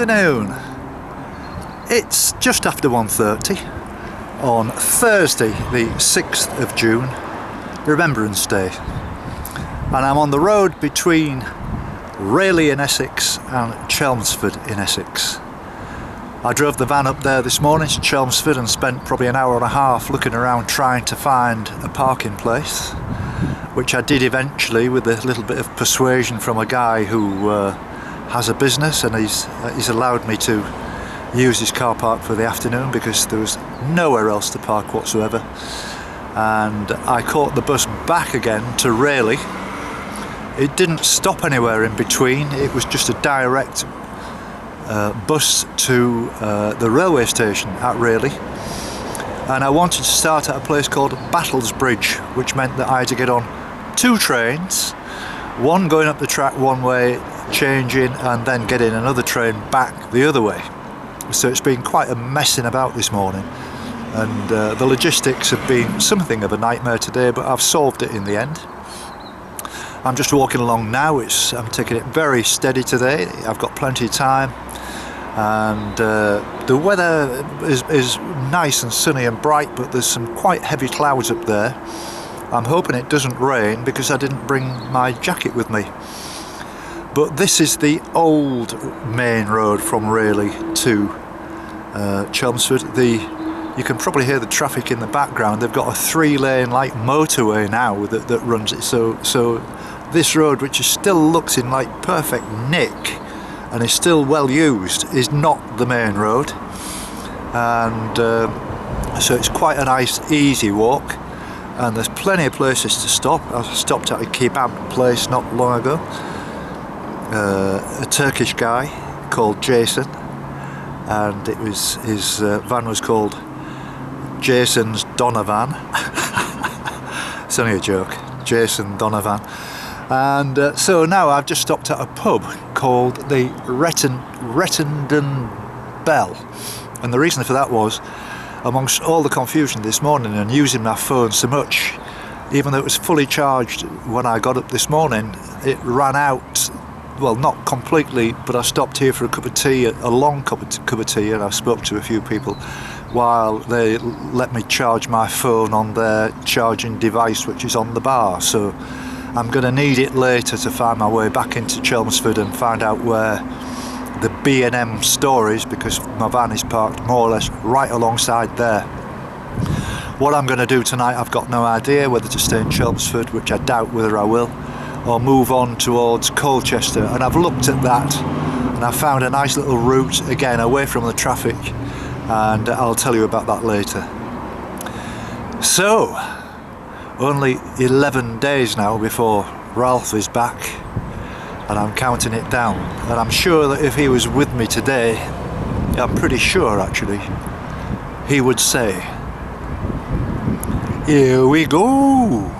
afternoon. It's just after 1:30 on Thursday the 6th of June, Remembrance Day, and I'm on the road between Rayleigh in Essex and Chelmsford in Essex. I drove the van up there this morning to Chelmsford and spent probably an hour and a half looking around trying to find a parking place, which I did eventually with a little bit of persuasion from a guy who has a business, and he's allowed me to use his car park for the afternoon because there was nowhere else to park whatsoever. And I caught the bus back again to Rayleigh. It didn't stop anywhere in between, it was just a direct bus to the railway station at Rayleigh, and I wanted to start at a place called Battlesbridge, which meant that I had to get on two trains, one going up the track one way, changing, and then getting another train back the other way. So it's been quite a messing about this morning, and the logistics have been something of a nightmare today, but I've solved it in the end. I'm just walking along now. I'm taking it very steady today. I've got plenty of time, and the weather is nice and sunny and bright, but there's some quite heavy clouds up there. I'm hoping it doesn't rain because I didn't bring my jacket with me. But this is the old main road from Rayleigh to Chelmsford. You can probably hear the traffic in the background. They've got a 3-lane like motorway now that runs it. So this road, which still looks in like perfect nick and is still well used, is not the main road. And so it's quite a nice easy walk, and there's plenty of places to stop. I stopped at a kebab place not long ago. A Turkish guy called Jason, and his van was called Jason's Donovan. It's only a joke, Jason Donovan. And so now I've just stopped at a pub called the Rettendon Bell, and the reason for that was, amongst all the confusion this morning and using my phone so much, even though it was fully charged when I got up this morning, it ran out. Well, not completely, but I stopped here for a cup of tea, a long cup of tea, and I spoke to a few people while they let me charge my phone on their charging device, which is on the bar. So I'm going to need it later to find my way back into Chelmsford and find out where the B&M store is, because my van is parked more or less right alongside there. What I'm going to do tonight, I've got no idea, whether to stay in Chelmsford, which I doubt whether I will, or move on towards Colchester. And I've looked at that and I found a nice little route, again away from the traffic, and I'll tell you about that later. So, only 11 days now before Ralph is back, and I'm counting it down, and I'm sure that if he was with me today, I'm pretty sure actually, he would say, "Here we go."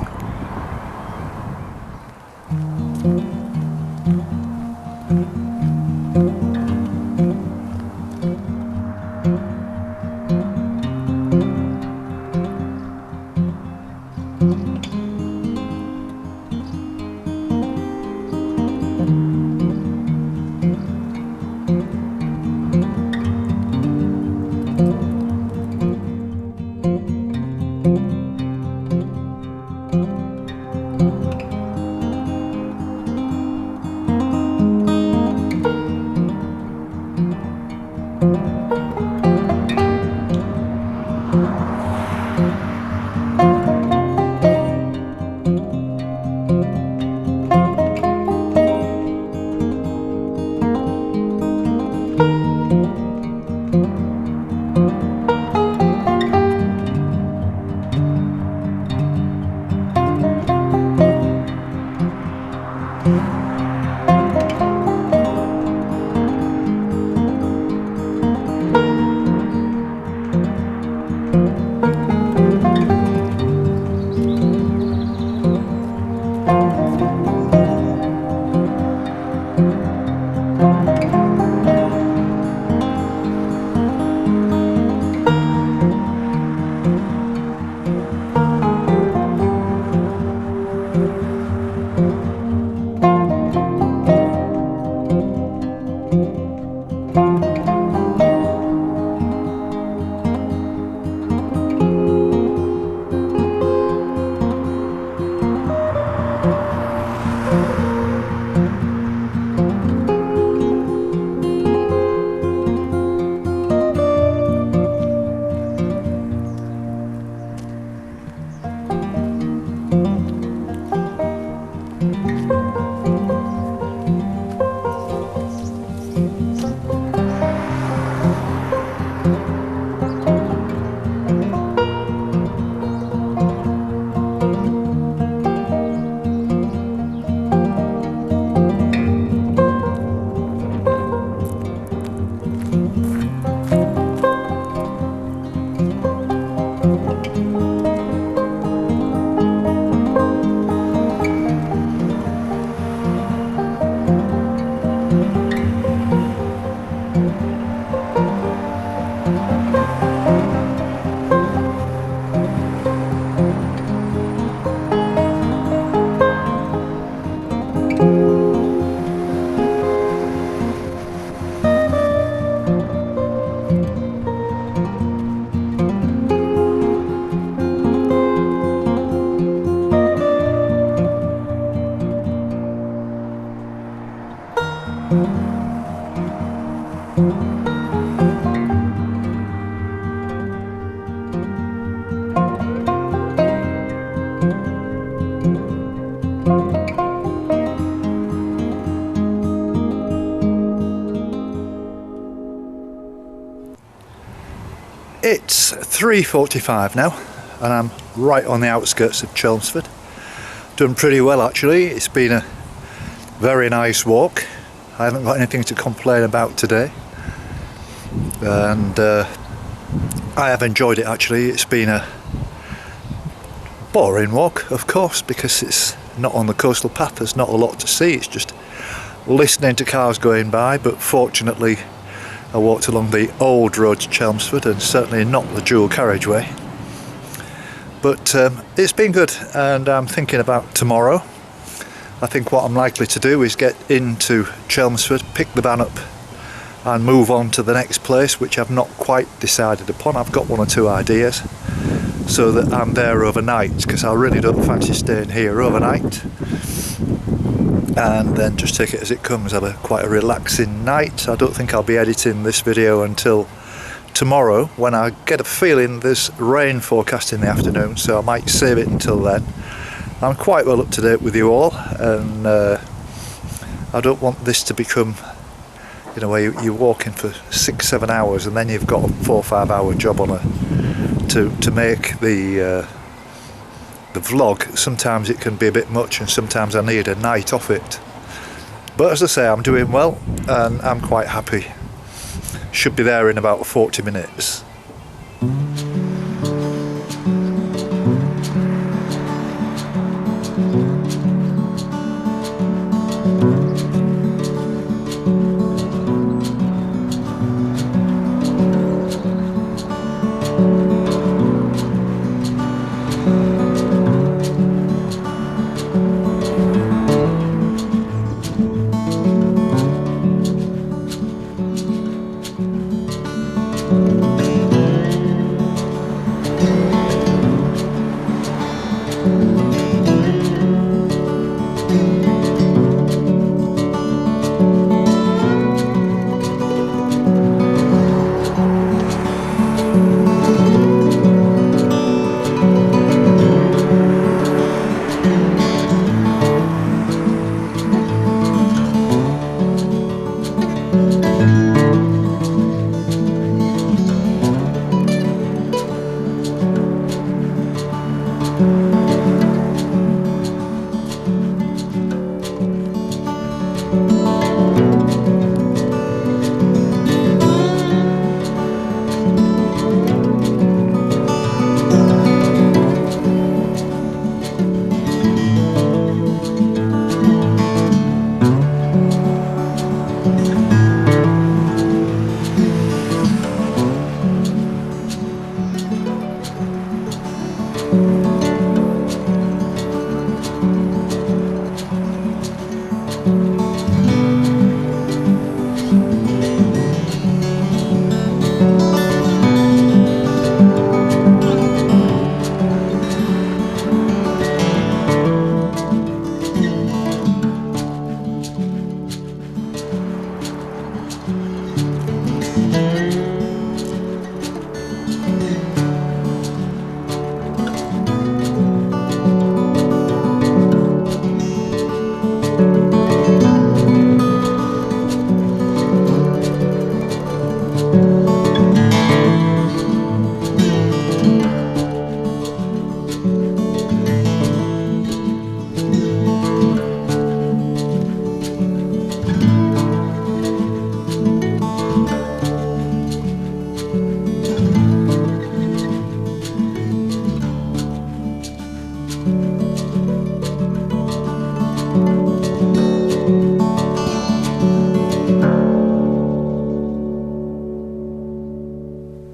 It's 3:45 now and I'm right on the outskirts of Chelmsford. Done pretty well actually. It's been a very nice walk. I haven't got anything to complain about today, and I have enjoyed it actually. It's been a boring walk, of course, because it's not on the coastal path. There's not a lot to see. It's just listening to cars going by, but fortunately I walked along the old road to Chelmsford and certainly not the dual carriageway. But it's been good, and I'm thinking about tomorrow. I think what I'm likely to do is get into Chelmsford, pick the van up and move on to the next place, which I've not quite decided upon. I've got one or two ideas, so that I'm there overnight, because I really don't fancy staying here overnight, and then just take it as it comes, have quite a relaxing night. I don't think I'll be editing this video until tomorrow, when I get a feeling there's rain forecast in the afternoon, so I might save it until then. I'm quite well up to date with you all, and I don't want this to become, you know, where you're walking for 6-7 hours and then you've got a 4 or 5 hour job on to make the vlog. Sometimes it can be a bit much, and sometimes I need a night off it. But as I say, I'm doing well and I'm quite happy. Should be there in about 40 minutes.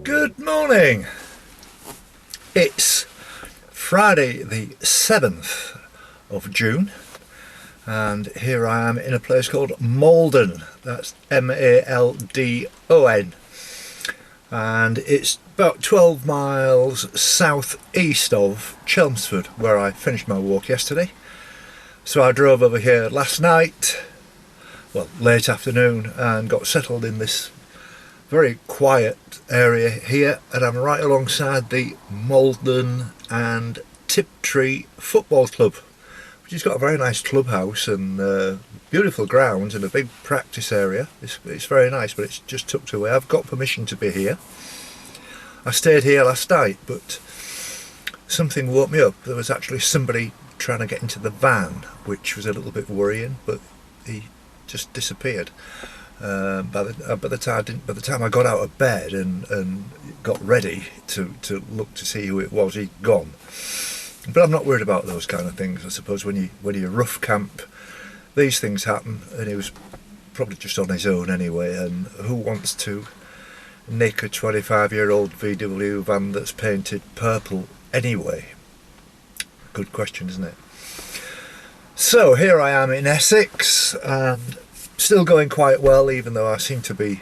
Good morning. It's Friday the 7th of June and here I am in a place called Maldon. That's Maldon, and it's about 12 miles southeast of Chelmsford, where I finished my walk yesterday. So I drove over here last night, well, late afternoon, and got settled in this very quiet area here, and I'm right alongside the Maldon and Tiptree Football Club, which has got a very nice clubhouse and beautiful grounds and a big practice area. It's very nice, but it's just tucked away. I've got permission to be here. I stayed here last night, but something woke me up. There was actually somebody trying to get into the van, which was a little bit worrying, but he just disappeared. By the time I got out of bed and got ready to look to see who it was, he'd gone. But I'm not worried about those kind of things. I suppose when you rough camp, these things happen, and he was probably just on his own anyway. And who wants to nick a 25-year-old VW van that's painted purple anyway? Good question, isn't it? So here I am in Essex, and still going quite well, even though I seem to be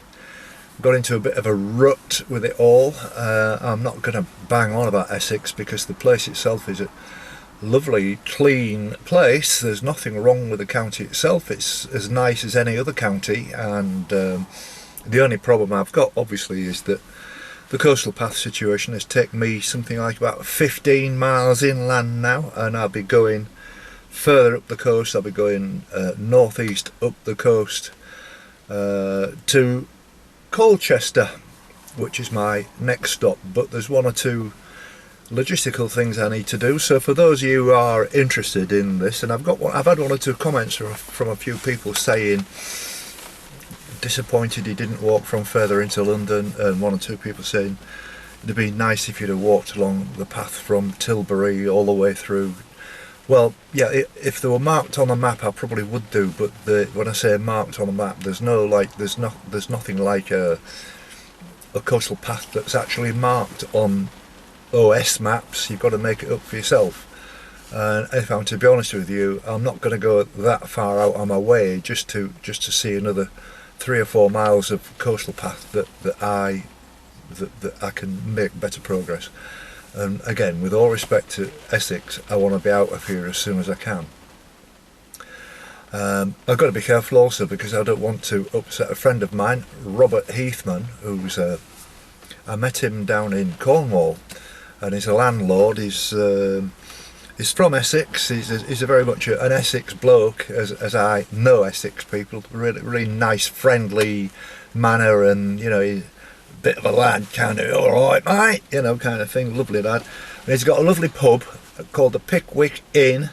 got into a bit of a rut with it all. I'm not going to bang on about Essex because the place itself is a lovely, clean place. There's nothing wrong with the county itself. It's as nice as any other county, and the only problem I've got, obviously, is that the coastal path situation has taken me something like about 15 miles inland now, and I'll be going further up the coast. I'll be going northeast up the coast to Colchester, which is my next stop. But there's one or two logistical things I need to do. So for those of you who are interested in this, and I've had one or two comments from a few people saying disappointed he didn't walk from further into London, and one or two people saying it'd be nice if you'd have walked along the path from Tilbury all the way through. Well, yeah, if they were marked on the map, I probably would do. But when I say marked on the map, there's nothing like a coastal path that's actually marked on OS maps. You've got to make it up for yourself. And if I'm to be honest with you, I'm not going to go that far out on my way just to see another 3 or 4 miles of coastal path that I can make better progress. And again, with all respect to Essex, I want to be out of here as soon as I can. I've got to be careful also because I don't want to upset a friend of mine, Robert Heathman, who's I met him down in Cornwall, and he's a landlord. He's from Essex. He's a very much an Essex bloke, as I know Essex people. Really nice, friendly manner, and you know, he's bit of a lad, kind of, alright mate, you know, kind of thing. Lovely lad. And he's got a lovely pub called the Pickwick Inn,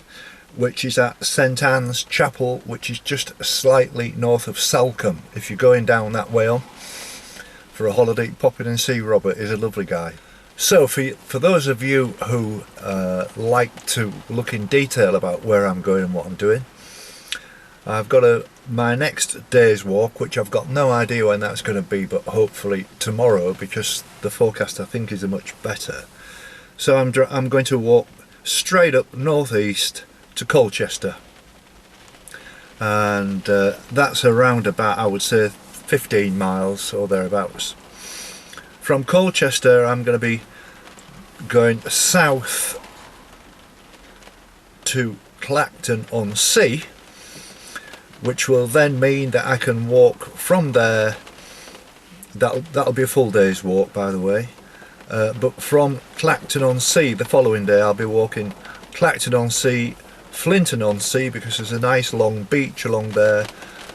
which is at St Anne's Chapel, which is just slightly north of Salcombe. If you're going down that way on for a holiday, pop in and see Robert. He's a lovely guy. So for those of you who like to look in detail about where I'm going and what I'm doing, I've got my next day's walk, which I've got no idea when that's going to be, but hopefully tomorrow, because the forecast I think is much better. So I'm going to walk straight up northeast to Colchester, and that's around about, I would say, 15 miles or thereabouts. From Colchester I'm going to be going south to Clacton-on-Sea, which will then mean that I can walk from there. That'll be a full day's walk, by the way, but from Clacton-on-Sea the following day I'll be walking Clacton-on-Sea, Flinton-on-Sea, because there's a nice long beach along there,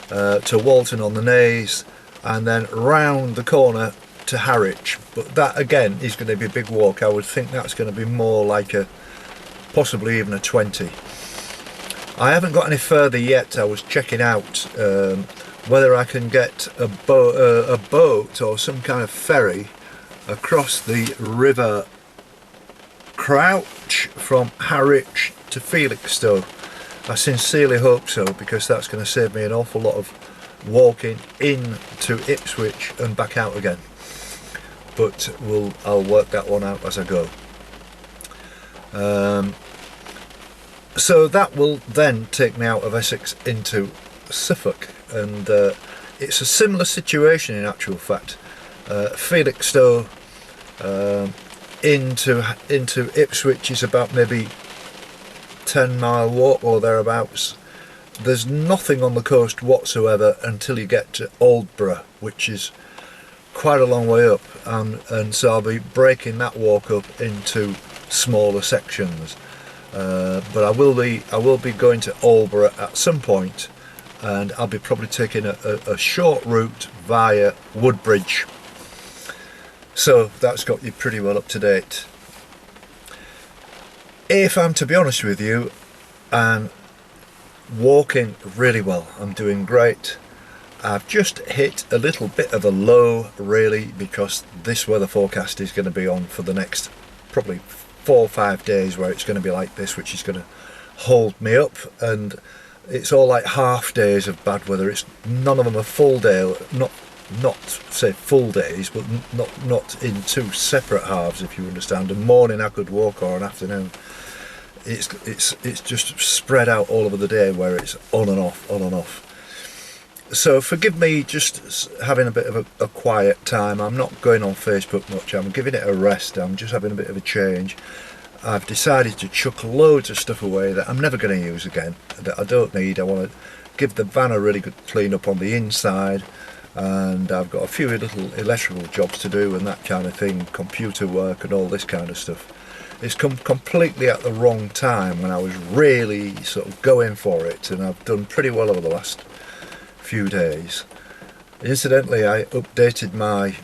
to Walton-on-the-Naze, and then round the corner to Harwich. But that again is going to be a big walk. I would think that's going to be more like possibly even a 20. I haven't got any further yet. I was checking out whether I can get a boat or some kind of ferry across the River Crouch from Harwich to Felixstowe. I sincerely hope so, because that's going to save me an awful lot of walking into Ipswich and back out again. but I'll work that one out as I go. So that will then take me out of Essex into Suffolk, and it's a similar situation in actual fact. Felixstowe into Ipswich is about maybe 10-mile walk or thereabouts. There's nothing on the coast whatsoever until you get to Aldborough, which is quite a long way up, and so I'll be breaking that walk up into smaller sections. But I will be going to Aldborough at some point, and I'll be probably taking a short route via Woodbridge. So that's got you pretty well up to date. If I'm to be honest with you, I'm walking really well. I'm doing great. I've just hit a little bit of a low really, because this weather forecast is going to be on for the next probably 4 or 5 days, where it's going to be like this, which is going to hold me up, and it's all like half days of bad weather. It's none of them are full day, not say full days, but not in two separate halves, if you understand. A morning I could walk, or an afternoon. It's just spread out all over the day, where it's on and off, on and off. So forgive me just having a bit of a quiet time. I'm not going on Facebook much. I'm giving it a rest. I'm just having a bit of a change. I've decided to chuck loads of stuff away that I'm never going to use again, that I don't need. I want to give the van a really good clean up on the inside, and I've got a few little electrical jobs to do and that kind of thing, computer work and all this kind of stuff. It's come completely at the wrong time when I was really sort of going for it, and I've done pretty well over the last few days. Incidentally, I updated my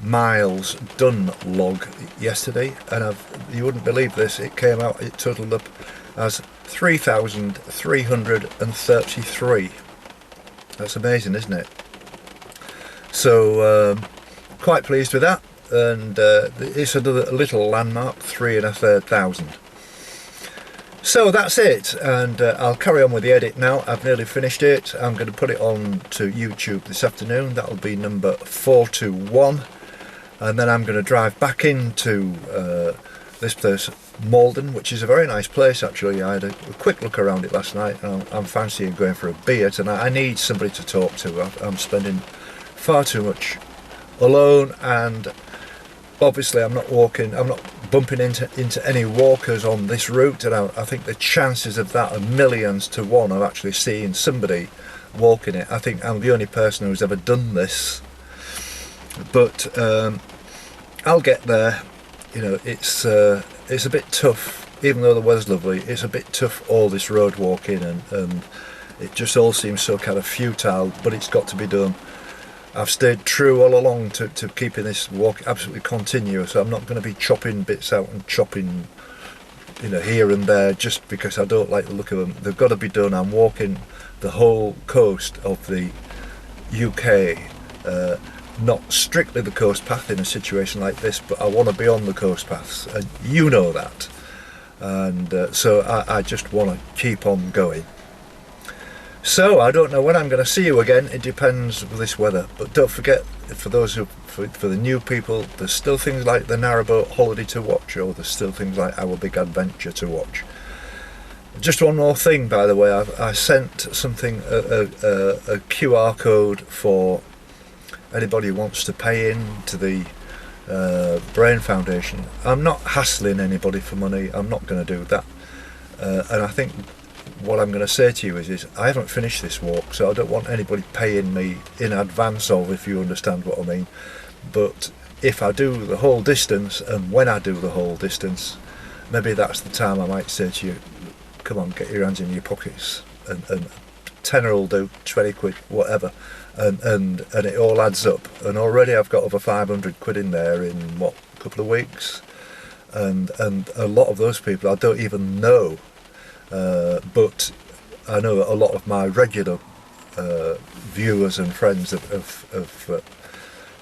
miles done log yesterday, and you wouldn't believe this, it came out, it totaled up as 3,333. That's amazing, isn't it? So quite pleased with that, and it's a little landmark, 3,133. So that's it, and I'll carry on with the edit now. I've nearly finished it. I'm going to put it on to YouTube this afternoon. That'll be number 421, and then I'm going to drive back into this place, Malden, which is a very nice place actually. I had a quick look around it last night, and I'm fancying going for a beer tonight. I need somebody to talk to. I'm spending far too much alone, and obviously I'm not bumping into any walkers on this route, and I think the chances of that are millions to one of actually seeing somebody walking it. I think I'm the only person who's ever done this, but I'll get there. You know, it's a bit tough, even though the weather's lovely. It's a bit tough, all this road walking, and it just all seems so kind of futile, but it's got to be done. I've stayed true all along to keeping this walk absolutely continuous. I'm not going to be chopping bits out and chopping, you know, here and there just because I don't like the look of them. They've got to be done. I'm walking the whole coast of the UK, not strictly the coast path in a situation like this, but I want to be on the coast paths, and you know that. And so I just want to keep on going. So I don't know when I'm going to see you again. It depends with this weather. But don't forget, for the new people, there's still things like the Narrowboat Holiday to watch, or there's still things like Our Big Adventure to watch. Just one more thing, by the way. I sent something, a QR code for anybody who wants to pay in to the Brain Foundation. I'm not hassling anybody for money. I'm not going to do that. And I think what I'm going to say to you is I haven't finished this walk, so I don't want anybody paying me in advance of, if you understand what I mean. But if I do the whole distance, and when I do the whole distance, maybe that's the time I might say to you, come on, get your hands in your pockets, and tenner will do, 20 quid, whatever, and it all adds up. And already I've got over 500 quid in there in what, a couple of weeks, and a lot of those people I don't even know. But I know a lot of my regular viewers and friends have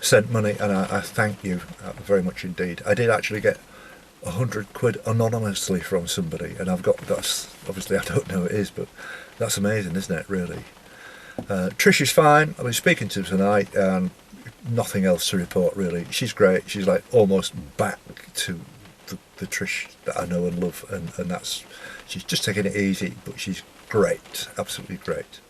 sent money, and I thank you very much indeed. I did actually get 100 quid anonymously from somebody, and that's obviously, I don't know who it is, but that's amazing, isn't it, really? Trish is fine. I've been speaking to her tonight, and nothing else to report really. She's great. She's like almost back to the Trish that I know and love, and that's, she's just taking it easy, but she's great, absolutely great.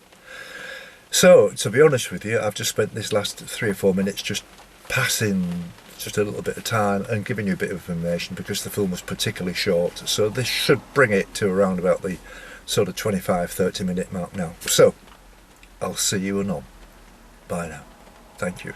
So to be honest with you, I've just spent this last 3 or 4 minutes just passing just a little bit of time and giving you a bit of information because the film was particularly short, so this should bring it to around about the sort of 25-30 minute mark now. So I'll see you anon. Bye now. Thank you.